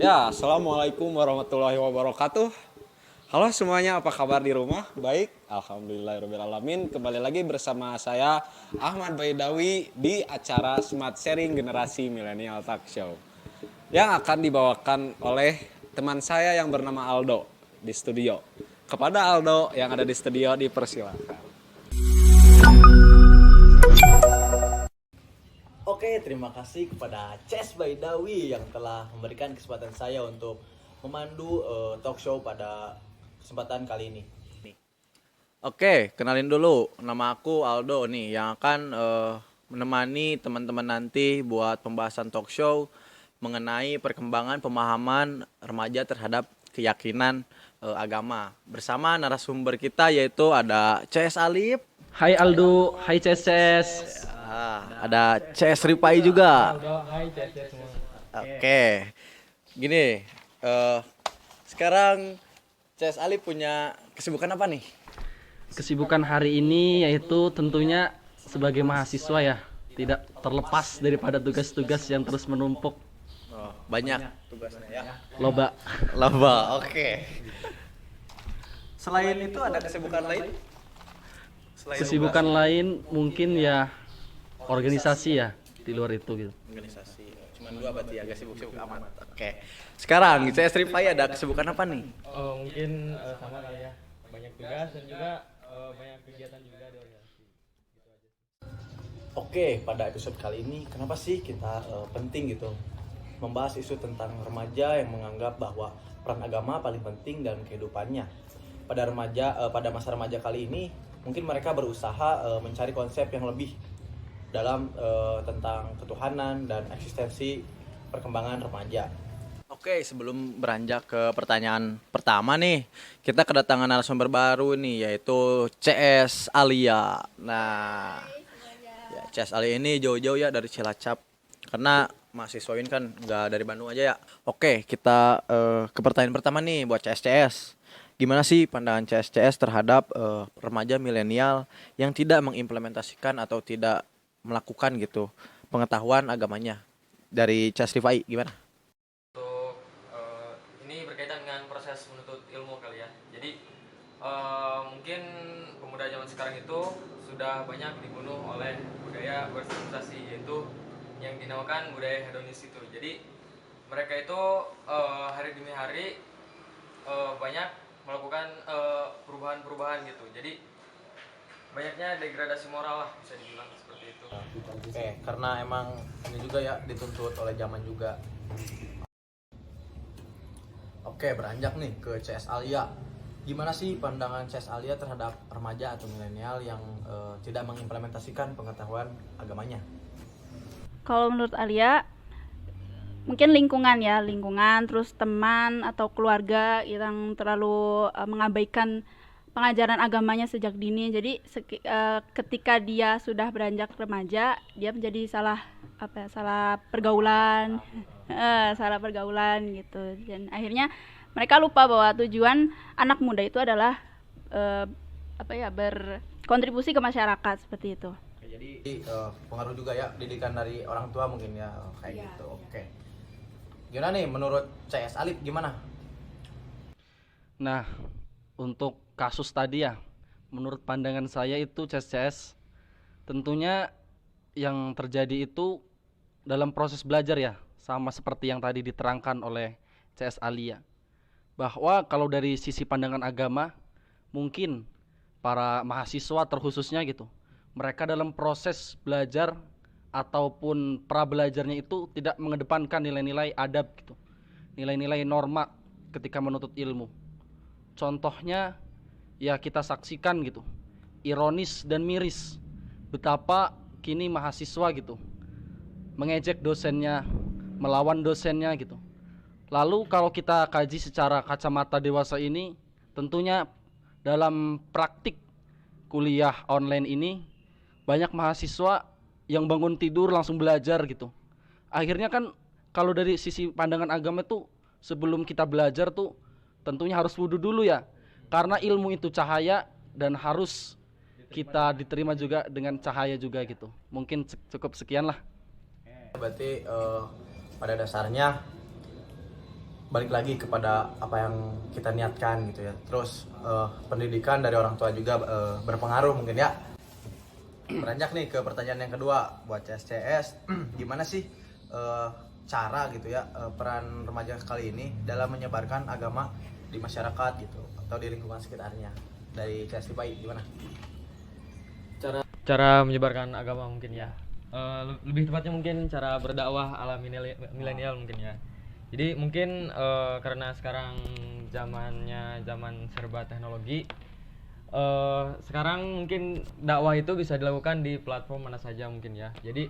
Ya, assalamualaikum warahmatullahi wabarakatuh. Halo semuanya, apa kabar di rumah? Baik, alhamdulillahirobbilalamin. Kembali lagi bersama saya Ahmad Baidawi di acara Smart Sharing Generasi Milenial Talk Show yang akan dibawakan oleh teman saya yang bernama Aldo di studio. Kepada Aldo yang ada di studio dipersilakan. Oke, terima kasih kepada Ces Baidawi yang telah memberikan kesempatan saya untuk memandu talk show pada kesempatan kali ini. Oke, kenalin dulu. Nama aku Aldo nih yang akan menemani teman-teman nanti buat pembahasan talk show mengenai perkembangan pemahaman remaja terhadap keyakinan agama. Bersama narasumber kita yaitu ada CS Alip, Hai Aldo, hai Ceses. ada CS Ripai juga. Aldo, hai Ceses semua. Oke, gini, sekarang CS Alip punya kesibukan apa nih? Kesibukan hari ini yaitu tentunya sebagai mahasiswa ya, tidak terlepas daripada tugas-tugas yang terus menumpuk. Oh, banyak tugasnya ya. Loba. Laba, oke. Selain itu ada kesibukan lain? Kesibukan lain mungkin ya organisasi ya di luar itu gitu. Organisasi. Cuman dua berarti agak sibuk-sibuk amat. Oke. Sekarang saya Stripai ada kesibukan apa nih? Oh, mungkin sama kali ya, banyak tugas dan juga banyak kegiatan juga di organisasi. Gitu aja. Oke, pada episode kali ini kenapa sih kita penting gitu membahas isu tentang remaja yang menganggap bahwa peran agama paling penting dalam kehidupannya. Pada masa remaja kali ini mungkin mereka berusaha mencari konsep yang lebih dalam tentang ketuhanan dan eksistensi perkembangan remaja. Oke, sebelum beranjak ke pertanyaan pertama nih, kita kedatangan narasumber baru nih yaitu CS Alia. Nah, ya CS Alia ini jauh-jauh ya dari Cilacap karena mahasiswa ini kan nggak dari Bandung aja ya. Oke, kita ke pertanyaan pertama nih buat CS. Gimana sih pandangan CS terhadap remaja milenial yang tidak mengimplementasikan atau tidak melakukan gitu pengetahuan agamanya? Dari CS Rifai gimana? Untuk ini berkaitan dengan proses menuntut ilmu kali ya. Jadi mungkin pemuda zaman sekarang itu sudah banyak dibunuh oleh budaya bersivilisasi, yaitu yang dinamakan budaya hedonis itu. Jadi mereka itu hari demi hari banyak melakukan perubahan-perubahan gitu. Jadi banyaknya degradasi moral lah, bisa dibilang seperti itu. Oke, karena emang ini juga ya dituntut oleh zaman juga. Oke, beranjak nih ke CS Alia. Gimana sih pandangan CS Alia terhadap remaja atau milenial yang tidak mengimplementasikan pengetahuan agamanya? Kalau menurut Alia, mungkin lingkungan, terus teman atau keluarga yang terlalu mengabaikan pengajaran agamanya sejak dini. Jadi ketika dia sudah beranjak remaja, dia menjadi salah pergaulan, salah pergaulan gitu. Dan akhirnya mereka lupa bahwa tujuan anak muda itu adalah berkontribusi ke masyarakat seperti itu. Jadi pengaruh juga ya didikan dari orang tua mungkin ya kayak Ya, gitu. Oke. Gimana nih menurut CS Alip gimana? Nah, untuk kasus tadi ya, menurut pandangan saya itu CS tentunya yang terjadi itu dalam proses belajar ya, sama seperti yang tadi diterangkan oleh CS Alia. Bahwa kalau dari sisi pandangan agama, mungkin para mahasiswa terkhususnya gitu, mereka dalam proses belajar ataupun pra belajarnya itu tidak mengedepankan nilai-nilai adab gitu, nilai-nilai norma ketika menuntut ilmu. Contohnya ya kita saksikan gitu, ironis dan miris betapa kini mahasiswa gitu mengejek dosennya, melawan dosennya gitu. Lalu kalau kita kaji secara kacamata dewasa ini, tentunya dalam praktik kuliah online ini banyak mahasiswa yang bangun tidur langsung belajar gitu. Akhirnya kan kalau dari sisi pandangan agama tuh sebelum kita belajar tuh tentunya harus wudhu dulu ya. Karena ilmu itu cahaya dan harus kita diterima juga dengan cahaya juga gitu. Mungkin cukup sekian lah. Berarti pada dasarnya balik lagi kepada apa yang kita niatkan gitu ya. Terus pendidikan dari orang tua juga berpengaruh mungkin ya. Beranjak nih ke pertanyaan yang kedua buat CSCS, gimana sih cara gitu ya peran remaja kali ini dalam menyebarkan agama di masyarakat gitu atau di lingkungan sekitarnya? Dari CS Pai gimana? Cara menyebarkan agama mungkin ya. Lebih tepatnya mungkin cara berdakwah ala milenial mungkin ya. Jadi mungkin karena sekarang zaman serba teknologi, sekarang mungkin dakwah itu bisa dilakukan di platform mana saja mungkin ya. Jadi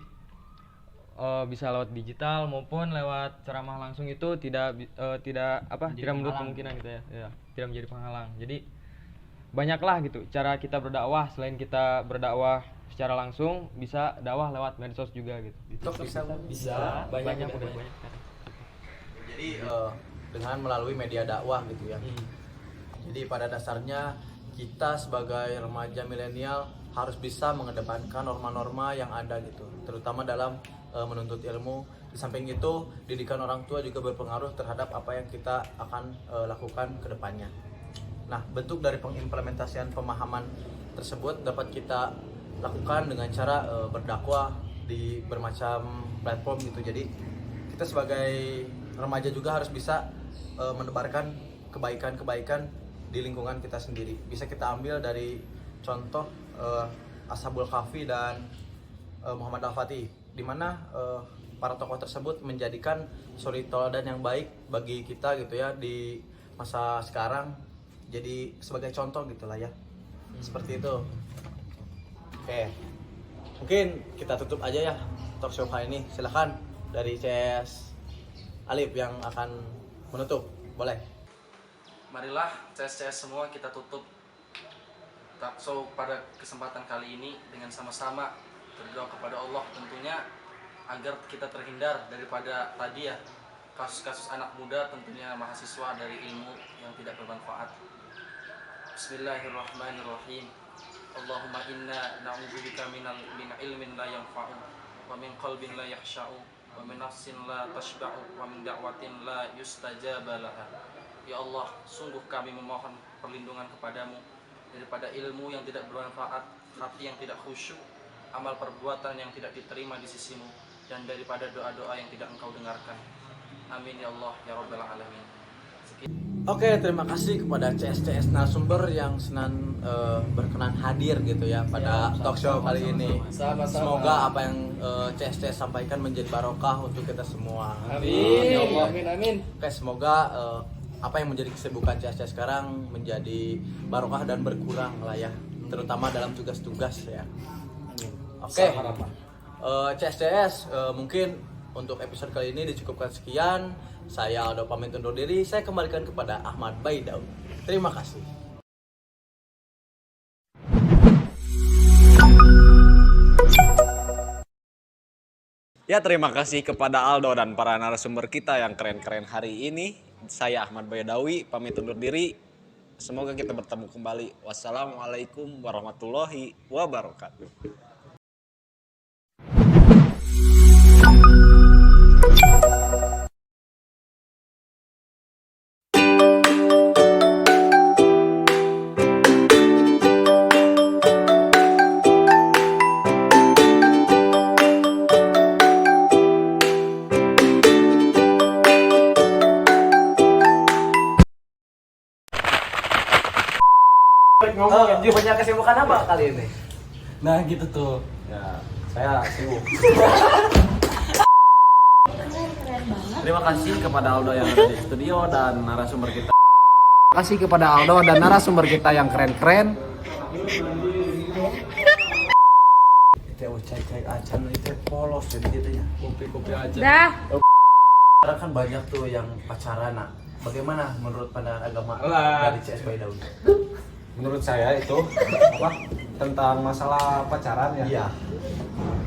bisa lewat digital maupun lewat ceramah langsung itu tidak menurut kemungkinan gitu ya. Ya, tidak menjadi penghalang. Jadi banyaklah gitu cara kita berdakwah. Selain kita berdakwah secara langsung, bisa dakwah lewat medsos juga gitu. Bisa Banyak. Jadi dengan melalui media dakwah gitu ya. Jadi pada dasarnya kita sebagai remaja milenial harus bisa mengedepankan norma-norma yang ada gitu, terutama dalam menuntut ilmu. Di samping itu, didikan orang tua juga berpengaruh terhadap apa yang kita akan lakukan ke depannya. Nah, bentuk dari pengimplementasian pemahaman tersebut dapat kita lakukan dengan cara berdakwah di bermacam platform gitu. Jadi kita sebagai remaja juga harus bisa menebarkan kebaikan-kebaikan di lingkungan kita sendiri. Bisa kita ambil dari contoh Ashabul Kahfi dan Muhammad Al-Fatih, di mana para tokoh tersebut menjadikan suri teladan yang baik bagi kita gitu ya di masa sekarang. Jadi sebagai contoh gitulah ya. Seperti itu. Oke. Mungkin kita tutup aja ya talk show kali ini. Silakan dari CS Alif yang akan menutup. Boleh. Marilah CS semua kita tutup talk show pada kesempatan kali ini dengan sama-sama berdoa kepada Allah tentunya agar kita terhindar daripada tadi ya kasus-kasus anak muda, tentunya mahasiswa dari ilmu yang tidak bermanfaat. Bismillahirrahmanirrahim. Allahumma inna na'udzubika min ilmin la yanfa'u wa min qalbin la yakhsha'u wa min nafsin la tashba'u wa min da'watin la yustajaba laha. Ya Allah, sungguh kami memohon perlindungan kepadamu daripada ilmu yang tidak bermanfaat, hati yang tidak khusyuk, amal perbuatan yang tidak diterima di sisimu, dan daripada doa-doa yang tidak engkau dengarkan. Amin ya Allah ya Rabbal Alamin. Oke, terima kasih kepada CS narasumber yang senang berkenan hadir gitu ya pada talk show kali ini. Semoga apa yang CS sampaikan menjadi barokah untuk kita semua. Amin. Oke, semoga apa yang menjadi kesibukan CS sekarang menjadi barokah dan berkurang lah ya, terutama dalam tugas-tugas ya. Oke, CS mungkin untuk episode kali ini dicukupkan sekian. Saya Aldo pamit undur diri. Saya kembalikan kepada Ahmad Baidawi. Terima kasih. Ya, terima kasih kepada Aldo dan para narasumber kita yang keren-keren hari ini. Saya Ahmad Baidawi pamit undur diri. Semoga kita bertemu kembali. Wassalamualaikum warahmatullahi wabarakatuh. Punya kesibukan apa kali ini? Nah gitu tuh. Ya, saya sibuk. Terima kasih kepada Aldo yang ada di studio dan narasumber kita. Terima kasih kepada Aldo dan narasumber kita yang keren-keren. Itu cai acan itu polos jadi gitu ya. Kopi aja. Dah. Sekarang kan banyak tuh yang pacaran. Nah, bagaimana menurut pandangan agama dari CS Baidawi? Menurut saya itu apa tentang masalah pacaran ya. Iya.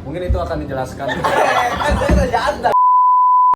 Mungkin itu akan dijelaskan. Kan saya udah